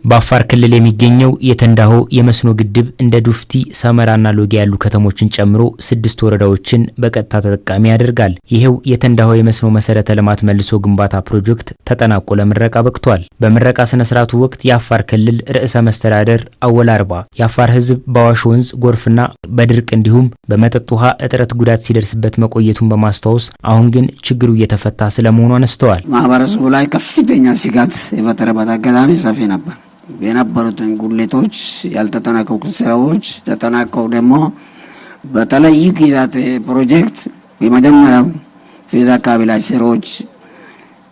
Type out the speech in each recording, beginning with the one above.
በአፋር ክልል የሚገኘው የተንዳሆ የመስኖ ግድብ እንደ ዱፍቲ ሰመራና ሎጊ ያሉ ከተሞችን ጨምሮ 6 ወረዳዎችን በቀጥታ ተጠቃሚ ያደርጋል። ይሄው የተንዳሆ የመስኖ መሰረተ ልማት መልሶ ግንባታ ፕሮጀክት ተጠናቆ ለምረቃ በቅቷል። በምረቃ ስነ ስርዓቱ ወቅት የአፋር ክልል ርዕሰ መስተዳደር አወል አርባ የአፋር ሕዝብ በአዋሽ ወንዝ ጎርፍና በድርቅ እንዲሁም በመጠጥ ውሃ እጥረት ጉዳት ሲደርስበት መቆየቱን በማስታወስ አሁን ግን ችግሩ እየተፈታ ስለመሆኑ አነስተዋል። ማህበረሰቡ ላይ ከፍተኛ ስጋት የፈጠረበት አጋጣሚ ሰፊ ነበር። የነበሩትን ጉሌቶች ያልተጠናቀቁ ስራዎች ተጠናቀው ደግሞ በተለይ ግዛት ፕሮጀክት የመጀመሪያው ፌዝ አካባቢ ላይ ስራዎች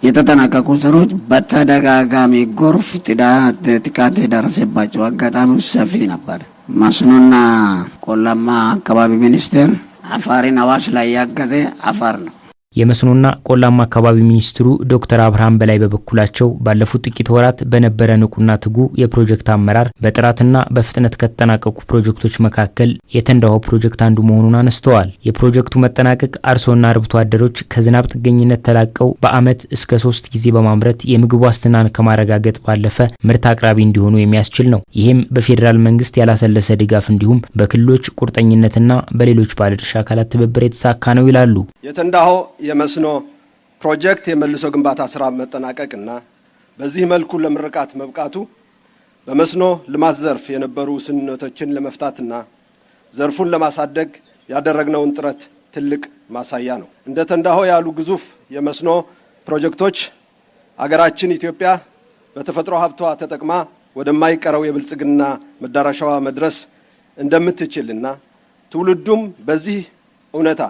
የተጠናቀቁ ስራዎች በተደጋጋሚ ጎርፍ ጥቃት የደረሰባቸው አጋጣሚዎች ሰፊ ነበር። መስኖና ቆላማ አካባቢ ሚኒስቴር አፋርን አዋሽ ላይ ያገዘ አፋር ነው። የመስኖና ቆላማ አካባቢ ሚኒስትሩ ዶክተር አብርሃም በላይ በበኩላቸው ባለፉት ጥቂት ወራት በነበረ ንቁና ትጉ የፕሮጀክት አመራር በጥራትና በፍጥነት ከተጠናቀቁ ፕሮጀክቶች መካከል የተንዳሆ ፕሮጀክት አንዱ መሆኑን አነስተዋል። የፕሮጀክቱ መጠናቀቅ አርሶና አርብቶ አደሮች ከዝናብ ጥገኝነት ተላቀው በአመት እስከ 3 ጊዜ በማምረት የምግብ ዋስትናን ከማረጋገጥ ባለፈ ምርት አቅራቢ እንዲሆኑ የሚያስችል ነው። ይህም በፌዴራል መንግስት ያላሰለሰ ድጋፍ እንዲሁም በክልሎች ቁርጠኝነትና በሌሎች ባለድርሻ አካላት ትብብር የተሳካ ነው ይላሉ። የተንዳሆ የመስኖ ፕሮጀክት የመልሶ ግንባታ ስራ መጠናቀቅና በዚህ መልኩ ለምርቃት መብቃቱ በመስኖ ልማት ዘርፍ የነበሩ ውስንነቶችን ለመፍታትና ዘርፉን ለማሳደግ ያደረግነውን ጥረት ትልቅ ማሳያ ነው። እንደ ተንዳሆ ያሉ ግዙፍ የመስኖ ፕሮጀክቶች አገራችን ኢትዮጵያ በተፈጥሮ ሀብቷ ተጠቅማ ወደማይቀረው የብልጽግና መዳረሻዋ መድረስ እንደምትችልና ትውልዱም በዚህ እውነታ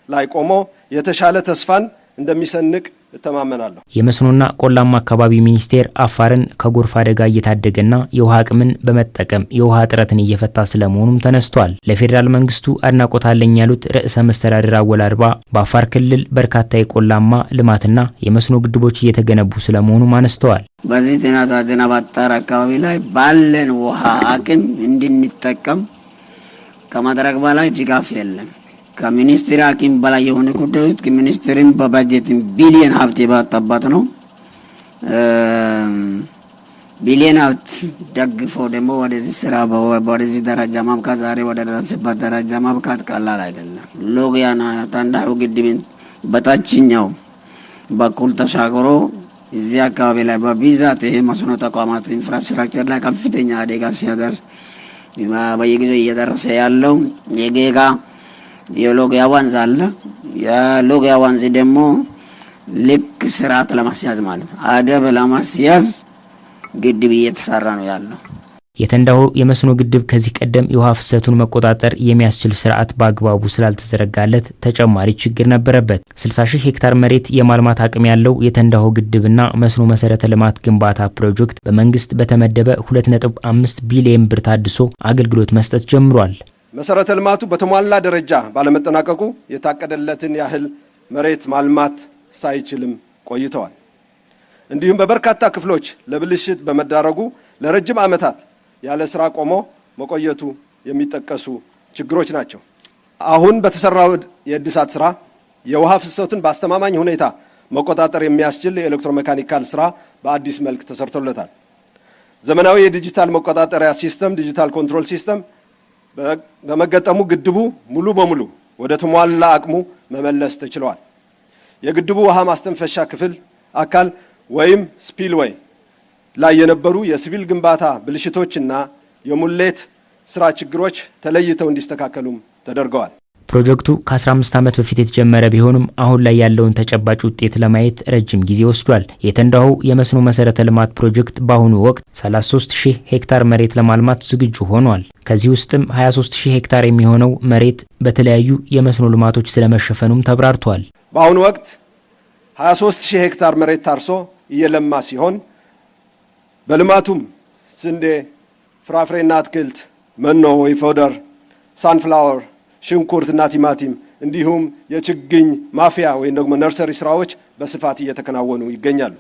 ላይ ቆሞ የተሻለ ተስፋን እንደሚሰንቅ እተማመናለሁ። የመስኖና ቆላማ አካባቢ ሚኒስቴር አፋርን ከጎርፍ አደጋ እየታደገና የውሃ አቅምን በመጠቀም የውሃ እጥረትን እየፈታ ስለመሆኑም ተነስቷል። ለፌዴራል መንግስቱ አድናቆት አለኝ ያሉት ርዕሰ መስተዳድር አወል አርባ በአፋር ክልል በርካታ የቆላማ ልማትና የመስኖ ግድቦች እየተገነቡ ስለመሆኑም አነስተዋል። በዚህ ዝናብ አጠር አካባቢ ላይ ባለን ውሃ አቅም እንድንጠቀም ከማድረግ በላይ ድጋፍ የለም። ከሚኒስትሪ አቅም በላይ የሆነ ጉዳዮች ሚኒስትሪም በበጀት ቢሊየን ሀብት የባጠባት ነው። ቢሊየን ሀብት ደግፎ ደግሞ ወደዚህ ስራ ወደዚህ ደረጃ ማብቃት ዛሬ ወደ ደረሰበት ደረጃ ማብቃት ቀላል አይደለም። ሎጊያና ተንዳሆ ግድብን በታችኛው በኩል ተሻግሮ እዚህ አካባቢ ላይ በብዛት ይሄ መስኖ ተቋማት ኢንፍራስትራክቸር ላይ ከፍተኛ አደጋ ሲያደርስ በየጊዜው እየደረሰ ያለው የጌጋ የሎጊያ ወንዝ አለ። የሎጊያ ወንዝ ደግሞ ልክ ስርዓት ለማስያዝ ማለት አደብ ለማስያዝ ግድብ እየተሰራ ነው ያለው። የተንዳሆ የመስኖ ግድብ ከዚህ ቀደም የውሃ ፍሰቱን መቆጣጠር የሚያስችል ስርዓት በአግባቡ ስላልተዘረጋለት ተጨማሪ ችግር ነበረበት። 60,000 ሄክታር መሬት የማልማት አቅም ያለው የተንዳሆ ግድብና መስኖ መሰረተ ልማት ግንባታ ፕሮጀክት በመንግስት በተመደበ 2.5 ቢሊዮን ብር ታድሶ አገልግሎት መስጠት ጀምሯል። መሰረተ ልማቱ በተሟላ ደረጃ ባለመጠናቀቁ የታቀደለትን ያህል መሬት ማልማት ሳይችልም ቆይተዋል። እንዲሁም በበርካታ ክፍሎች ለብልሽት በመዳረጉ ለረጅም ዓመታት ያለ ስራ ቆሞ መቆየቱ የሚጠቀሱ ችግሮች ናቸው። አሁን በተሰራው የእድሳት ስራ የውሃ ፍሰቱን በአስተማማኝ ሁኔታ መቆጣጠር የሚያስችል የኤሌክትሮሜካኒካል ስራ በአዲስ መልክ ተሰርቶለታል። ዘመናዊ የዲጂታል መቆጣጠሪያ ሲስተም ዲጂታል ኮንትሮል ሲስተም በመገጠሙ ግድቡ ሙሉ በሙሉ ወደ ተሟላ አቅሙ መመለስ ተችሏል። የግድቡ ውሃ ማስተንፈሻ ክፍል አካል ወይም ስፒልዌይ ላይ የነበሩ የሲቪል ግንባታ ብልሽቶችና የሙሌት ስራ ችግሮች ተለይተው እንዲስተካከሉም ተደርገዋል። ፕሮጀክቱ ከ15 ዓመት በፊት የተጀመረ ቢሆንም አሁን ላይ ያለውን ተጨባጭ ውጤት ለማየት ረጅም ጊዜ ወስዷል። የተንዳሆ የመስኖ መሰረተ ልማት ፕሮጀክት በአሁኑ ወቅት 33,000 ሄክታር መሬት ለማልማት ዝግጁ ሆኗል። ከዚህ ውስጥም 23,000 ሄክታር የሚሆነው መሬት በተለያዩ የመስኖ ልማቶች ስለመሸፈኑም ተብራርቷል። በአሁኑ ወቅት 23,000 ሄክታር መሬት ታርሶ እየለማ ሲሆን በልማቱም ስንዴ፣ ፍራፍሬና አትክልት፣ መኖ ወይ ፎደር፣ ሳንፍላወር፣ ሽንኩርትና ቲማቲም እንዲሁም የችግኝ ማፍያ ወይም ደግሞ ነርሰሪ ስራዎች በስፋት እየተከናወኑ ይገኛሉ።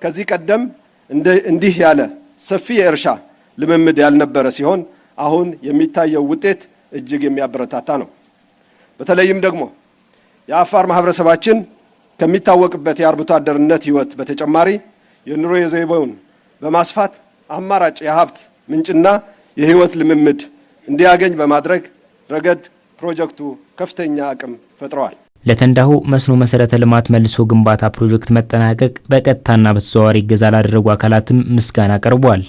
ከዚህ ቀደም እንዲህ ያለ ሰፊ የእርሻ ልምምድ ያልነበረ ሲሆን አሁን የሚታየው ውጤት እጅግ የሚያበረታታ ነው። በተለይም ደግሞ የአፋር ማህበረሰባችን ከሚታወቅበት የአርብቶ አደርነት ህይወት በተጨማሪ የኑሮ ዘይቤውን በማስፋት አማራጭ የሀብት ምንጭና የህይወት ልምምድ እንዲያገኝ በማድረግ ረገድ ፕሮጀክቱ ከፍተኛ አቅም ፈጥሯል። ለተንዳሆ መስኖ መሰረተ ልማት መልሶ ግንባታ ፕሮጀክት መጠናቀቅ በቀጥታና በተዘዋዋሪ እገዛ ላደረጉ አካላትም ምስጋና ቀርቧል።